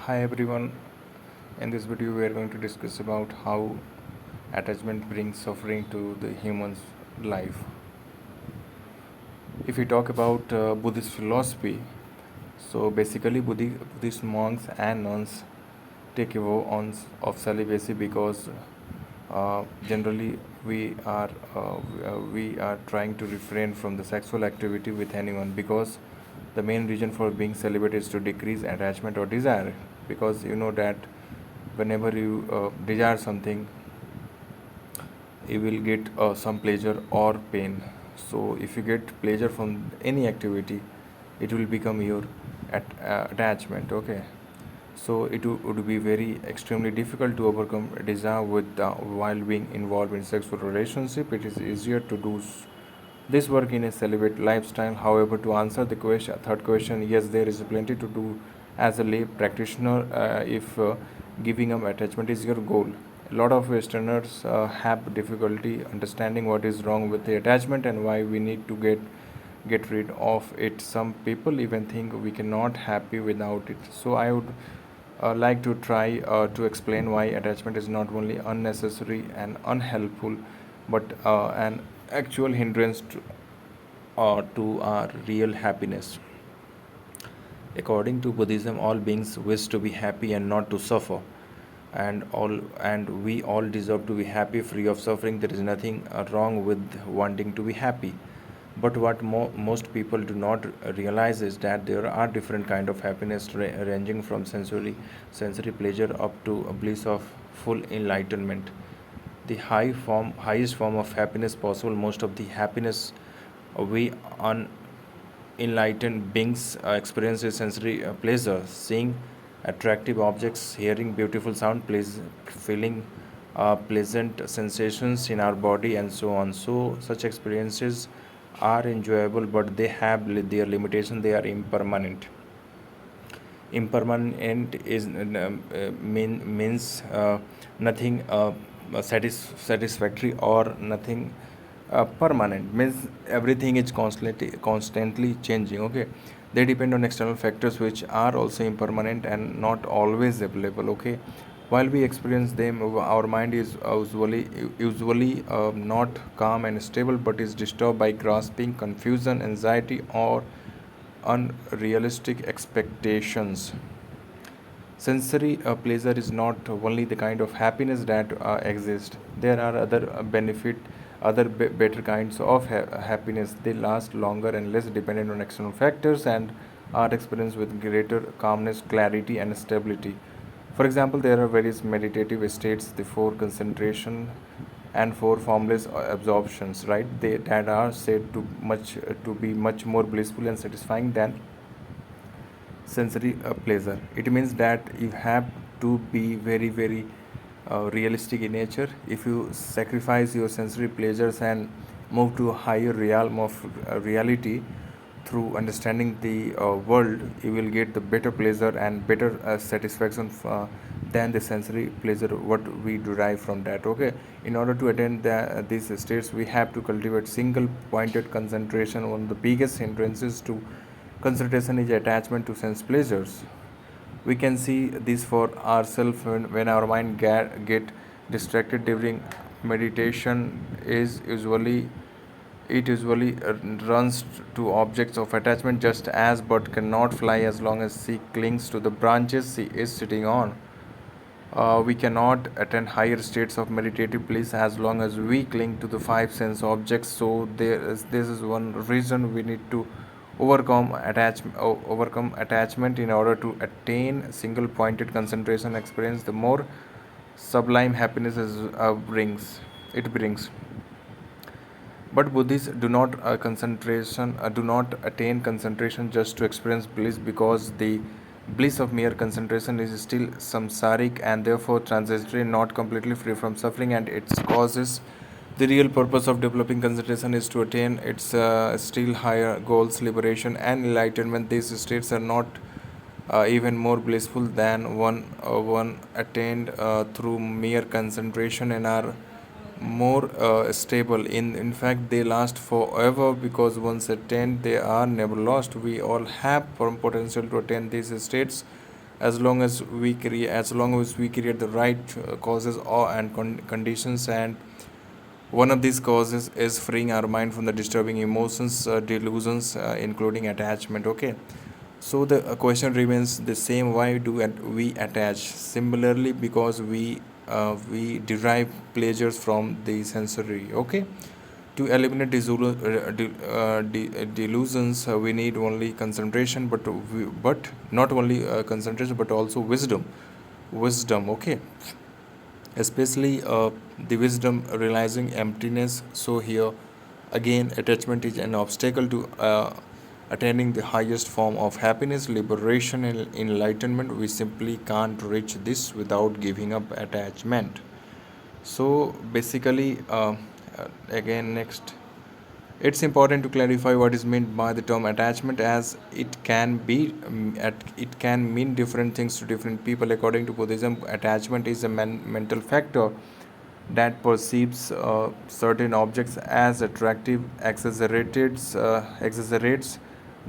Hi everyone. In this video, we are going to discuss about how attachment brings suffering to the human's life. If we talk about Buddhist philosophy, so basically Buddhist monks and nuns take a vow of celibacy because generally we are trying to refrain from the sexual activity with anyone because the main reason for being celibate is to decrease attachment or desire, because you know that whenever you desire something, you will get some pleasure or pain. So if you get pleasure from any activity, it will become your attachment. Okay, so would be very extremely difficult to overcome desire with while being involved in sexual relationship. It is easier to do this work in a celibate lifestyle. However, to answer the third question, yes, there is plenty to do as a lay practitioner if giving up attachment is your goal. A lot of Westerners have difficulty understanding what is wrong with the attachment and why we need to get rid of it. Some people even think we cannot happy without it. So I would like to try to explain why attachment is not only unnecessary and unhelpful, but an actual hindrance to our real happiness. According to Buddhism, all beings wish to be happy and not to suffer, and we all deserve to be happy, free of suffering. There is nothing wrong with wanting to be happy. But what most people do not realize is that there are different kind of happiness, ranging from sensory pleasure up to a bliss of full enlightenment. The highest form of happiness possible. Most of the happiness we unenlightened beings experience is sensory pleasure, seeing attractive objects, hearing beautiful sound, feeling pleasant sensations in our body, and so on. So such experiences are enjoyable, but they have their limitation. They are impermanent. Impermanent is means nothing satisfactory, or nothing permanent means everything is constantly changing. Okay, they depend on external factors which are also impermanent and not always available. Okay, while we experience them, our mind is usually not calm and stable, but is disturbed by grasping, confusion, anxiety, or unrealistic expectations. Sensory pleasure is not only the kind of happiness that exists. There are other better kinds of happiness. They last longer and less dependent on external factors and are experienced with greater calmness, clarity, and stability. For example, there are various meditative states, the four concentration and four formless absorptions, right? That are said to be much more blissful and satisfying than sensory pleasure. It means that you have to be very realistic in nature. If you sacrifice your sensory pleasures and move to a higher realm of reality through understanding the world, you will get the better pleasure and better satisfaction than the sensory pleasure what we derive from that. Okay, in order to attain these states, we have to cultivate single pointed concentration. One of the biggest hindrances to concentration is attachment to sense pleasures. We can see this for ourselves when our mind get distracted during meditation. Is usually it usually runs to objects of attachment, just as bird cannot fly as long as she clings to the branches she is sitting on. We cannot attain higher states of meditative bliss as long as we cling to the five sense objects. So this is one reason we need to overcome attachment in order to attain single pointed concentration experience. The more sublime happiness brings. But Buddhists do not attain concentration just to experience bliss, because the bliss of mere concentration is still samsaric and therefore transitory, not completely free from suffering and its causes. The real purpose of developing concentration is to attain its still higher goals, liberation and enlightenment. These states are not even more blissful than one attained through mere concentration, and are more stable. In fact, they last forever, because once attained, they are never lost. We all have potential to attain these states as long as we create the right causes or and conditions, and one of these causes is freeing our mind from the disturbing emotions, delusions, including attachment. Okay, so the question remains the same: why do we attach? Similarly, because we derive pleasures from the sensory. Okay, to eliminate delusions, we need only concentration, but not only concentration, but also wisdom. Okay, especially the wisdom realizing emptiness. So here again, attachment is an obstacle to attaining the highest form of happiness, liberation, and enlightenment. We simply can't reach this without giving up attachment. So basically, again, next, it's important to clarify what is meant by the term attachment, as it can mean different things to different people. According to Buddhism, attachment is a mental factor that perceives certain objects as attractive, exaggerates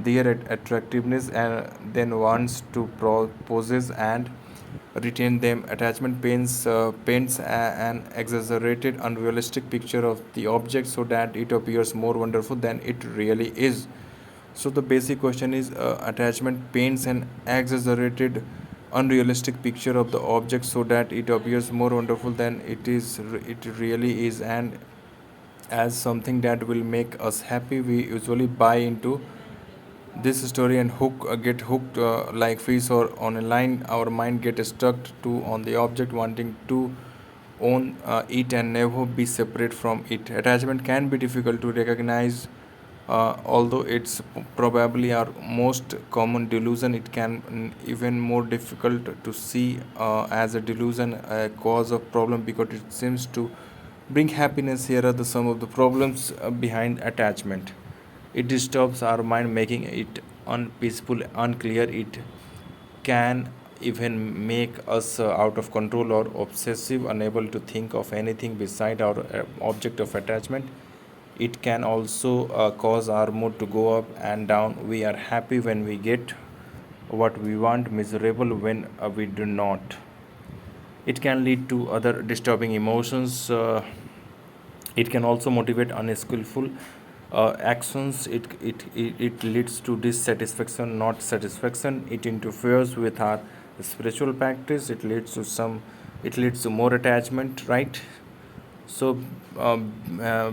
their attractiveness, and then wants to possess and retain them. Attachment paints an exaggerated, unrealistic picture of the object so that it appears more wonderful than it really is. So the basic question is, attachment paints an exaggerated, unrealistic picture of the object so that it appears more wonderful than it really is, and as something that will make us happy, we usually buy into this story and get hooked like fish or on a line. Our mind get stuck to on the object, wanting to own it and never be separate from it. Attachment can be difficult to recognize, although it's probably our most common delusion. It can even more difficult to see as a delusion, a cause of problem, because it seems to bring happiness. Here are the some of the problems behind attachment. It disturbs our mind, making it unpeaceful, unclear. It can even make us out of control or obsessive, unable to think of anything beside our object of attachment. It can also cause our mood to go up and down. We are happy when we get what we want, miserable when we do not. It can lead to other disturbing emotions. It can also motivate unskillful actions. It leads to dissatisfaction, not satisfaction. It interferes with our spiritual practice. It leads to more attachment, right? So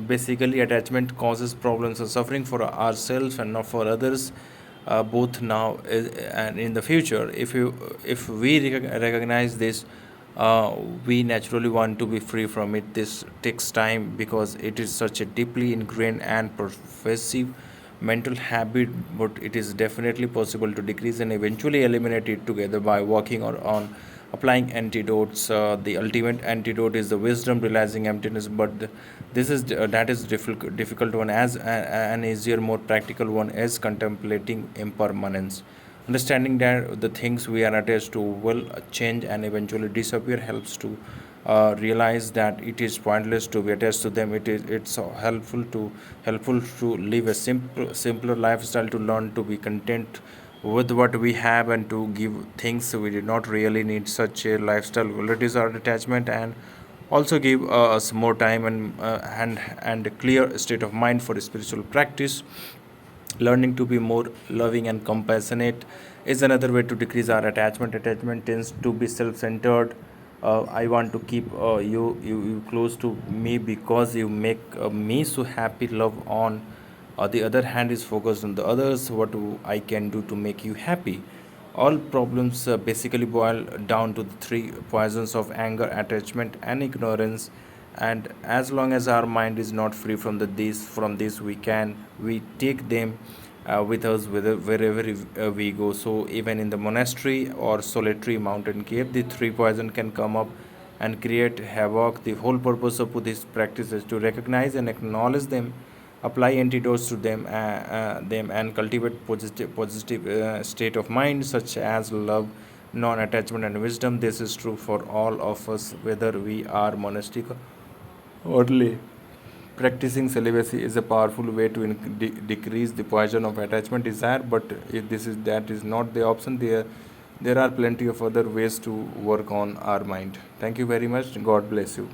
basically, attachment causes problems or suffering for ourselves and not for others, both now and in the future. If we recognize this, we naturally want to be free from it. This takes time because it is such a deeply ingrained and pervasive mental habit, but it is definitely possible to decrease and eventually eliminate it together by working on applying antidotes. The ultimate antidote is the wisdom realizing emptiness, but this is that is difficult one, as an easier, more practical one is contemplating impermanence. Understanding that the things we are attached to will change and eventually disappear helps to realize that it is pointless to be attached to them. It's helpful to live a simpler lifestyle, to learn to be content with what we have, and to give things we did not really need. Such a lifestyle will reduce our attachment and also give us more time and a clear state of mind for spiritual practice. Learning to be more loving and compassionate is another way to decrease our attachment. Attachment tends to be self-centered. I want to keep you close to me because you make me so happy. Love on the other hand is focused on the others. What I can do to make you happy? All problems basically boil down to the three poisons of anger, attachment, and ignorance. And as long as our mind is not free from this, we take them with us wherever we go. So even in the monastery or solitary mountain cave, the three poison can come up and create havoc. The whole purpose of Buddhist practice is to recognize and acknowledge them, apply antidotes to them, and cultivate positive state of mind such as love, non-attachment, and wisdom. This is true for all of us, whether we are monastic or lay. Practicing celibacy is a powerful way to decrease the poison of attachment desire, but if this is that is not the option there. There are plenty of other ways to work on our mind. Thank you very much. God bless you.